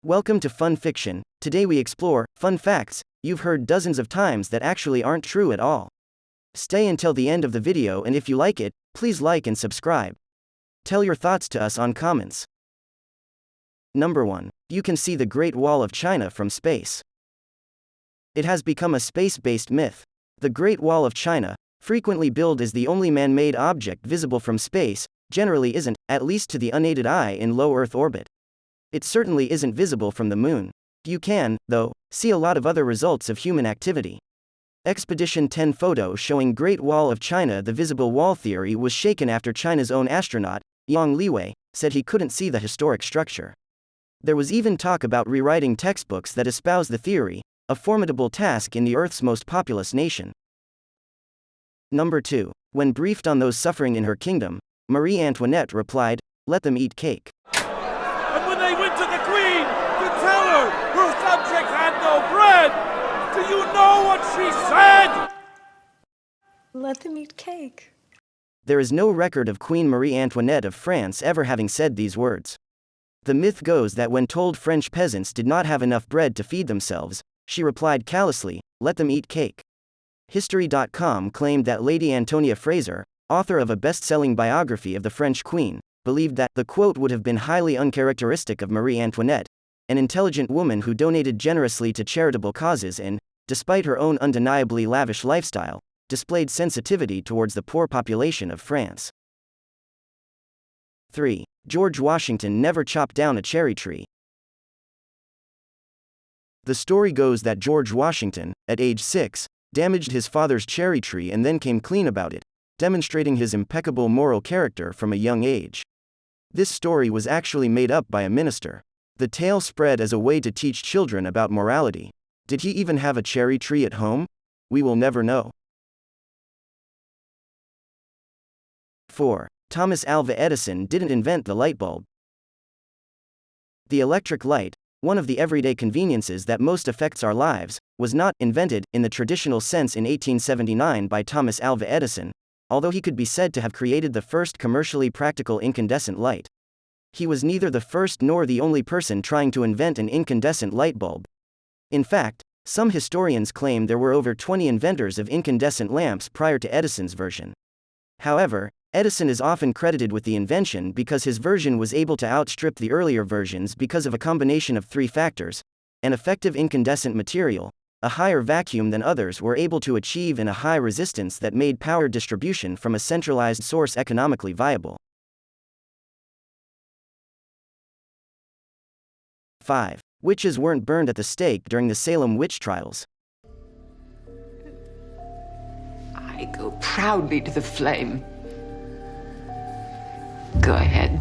Welcome to Fun Fiction. Today we explore fun facts you've heard dozens of times that actually aren't true at all. Stay until the end of the video, and if you like it, please like and subscribe. Tell your thoughts to us on comments. Number 1. You can see the Great Wall of China from space. It has become a space-based myth. The Great Wall of China, frequently billed as the only man-made object visible from space, generally isn't, at least to the unaided eye in low Earth orbit. It certainly isn't visible from the moon. You can, though, see a lot of other results of human activity. Expedition 10 photo showing Great Wall of China. The visible wall theory was shaken after China's own astronaut, Yang Liwei, said he couldn't see the historic structure. There was even talk about rewriting textbooks that espouse the theory, a formidable task in the Earth's most populous nation. Number 2. When briefed on those suffering in her kingdom, Marie Antoinette replied, "Let them eat cake." And when they went to the Queen to tell her subjects had no bread, do you know what she said? Let them eat cake. There is no record of Queen Marie Antoinette of France ever having said these words. The myth goes that when told French peasants did not have enough bread to feed themselves, she replied callously, "Let them eat cake." History.com claimed that Lady Antonia Fraser, author of a best-selling biography of the French Queen, believed that the quote would have been highly uncharacteristic of Marie Antoinette, an intelligent woman who donated generously to charitable causes and, despite her own undeniably lavish lifestyle, displayed sensitivity towards the poor population of France. 3. George Washington never chopped down a cherry tree. The story goes that George Washington, at age 6, damaged his father's cherry tree and then came clean about it, demonstrating his impeccable moral character from a young age. This story was actually made up by a minister. The tale spread as a way to teach children about morality. Did he even have a cherry tree at home? We will never know. 4. Thomas Alva Edison didn't invent the light bulb. The electric light, one of the everyday conveniences that most affects our lives, was not invented in the traditional sense in 1879 by Thomas Alva Edison, although he could be said to have created the first commercially practical incandescent light. He was neither the first nor the only person trying to invent an incandescent light bulb. In fact, some historians claim there were over 20 inventors of incandescent lamps prior to Edison's version. However, Edison is often credited with the invention because his version was able to outstrip the earlier versions because of a combination of three factors: an effective incandescent material, a higher vacuum than others were able to achieve, and a high resistance that made power distribution from a centralized source economically viable. 5. Witches weren't burned at the stake during the Salem witch trials. I go proudly to the flame. Go ahead.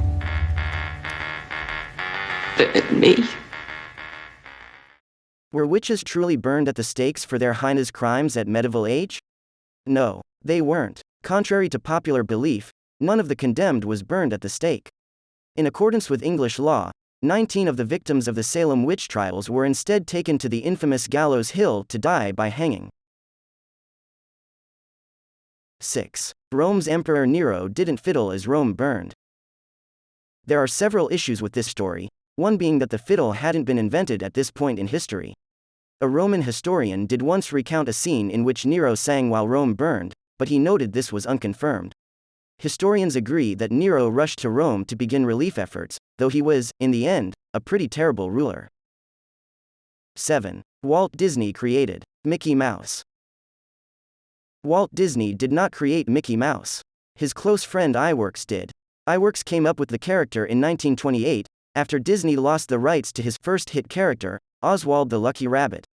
Burn me. Were witches truly burned at the stakes for their heinous crimes at medieval age? No, they weren't. Contrary to popular belief, none of the condemned was burned at the stake. In accordance with English law, 19 of the victims of the Salem witch trials were instead taken to the infamous Gallows Hill to die by hanging. 6. Rome's Emperor Nero didn't fiddle as Rome burned. There are several issues with this story, one being that the fiddle hadn't been invented at this point in history. A Roman historian did once recount a scene in which Nero sang while Rome burned, but he noted this was unconfirmed. Historians agree that Nero rushed to Rome to begin relief efforts, though he was, in the end, a pretty terrible ruler. 7. Walt Disney created Mickey Mouse. Walt Disney did not create Mickey Mouse. His close friend Iwerks did. Iwerks came up with the character in 1928, after Disney lost the rights to his first hit character, Oswald the Lucky Rabbit.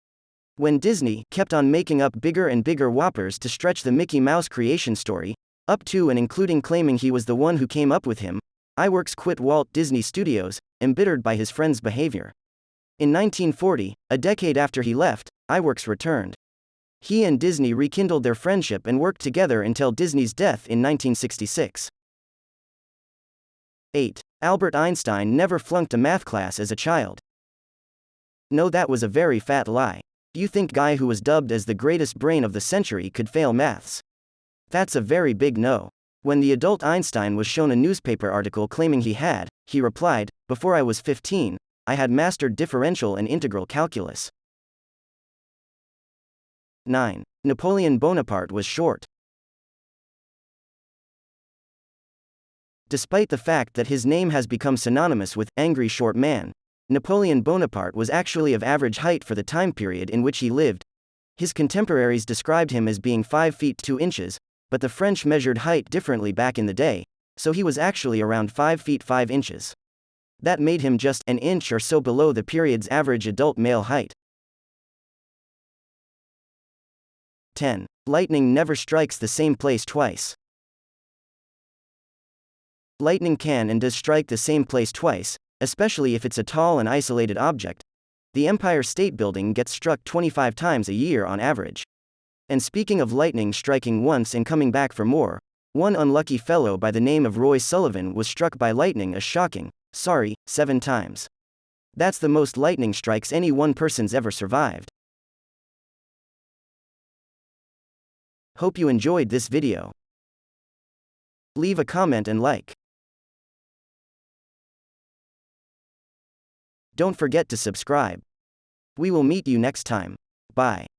When Disney kept on making up bigger and bigger whoppers to stretch the Mickey Mouse creation story, up to and including claiming he was the one who came up with him, Iwerks quit Walt Disney Studios, embittered by his friend's behavior. In 1940, a decade after he left, Iwerks returned. He and Disney rekindled their friendship and worked together until Disney's death in 1966. 8. Albert Einstein never flunked a math class as a child. No, that was a very fat lie. You think guy who was dubbed as the greatest brain of the century could fail maths? That's a very big no. When the adult Einstein was shown a newspaper article claiming he replied, "Before I was 15, I had mastered differential and integral calculus. 9. Napoleon Bonaparte was short. Despite the fact that his name has become synonymous with angry short man, Napoleon Bonaparte was actually of average height for the time period in which he lived. His contemporaries described him as being 5 feet 2 inches, but the French measured height differently back in the day, so he was actually around 5 feet 5 inches. That made him just an inch or so below the period's average adult male height. 10. Lightning never strikes the same place twice. Lightning can and does strike the same place twice, especially if it's a tall and isolated object. The Empire State Building gets struck 25 times a year on average. And speaking of lightning striking once and coming back for more, one unlucky fellow by the name of Roy Sullivan was struck by lightning a shocking, 7 times. That's the most lightning strikes any one person's ever survived. Hope you enjoyed this video. Leave a comment and like. Don't forget to subscribe. We will meet you next time. Bye.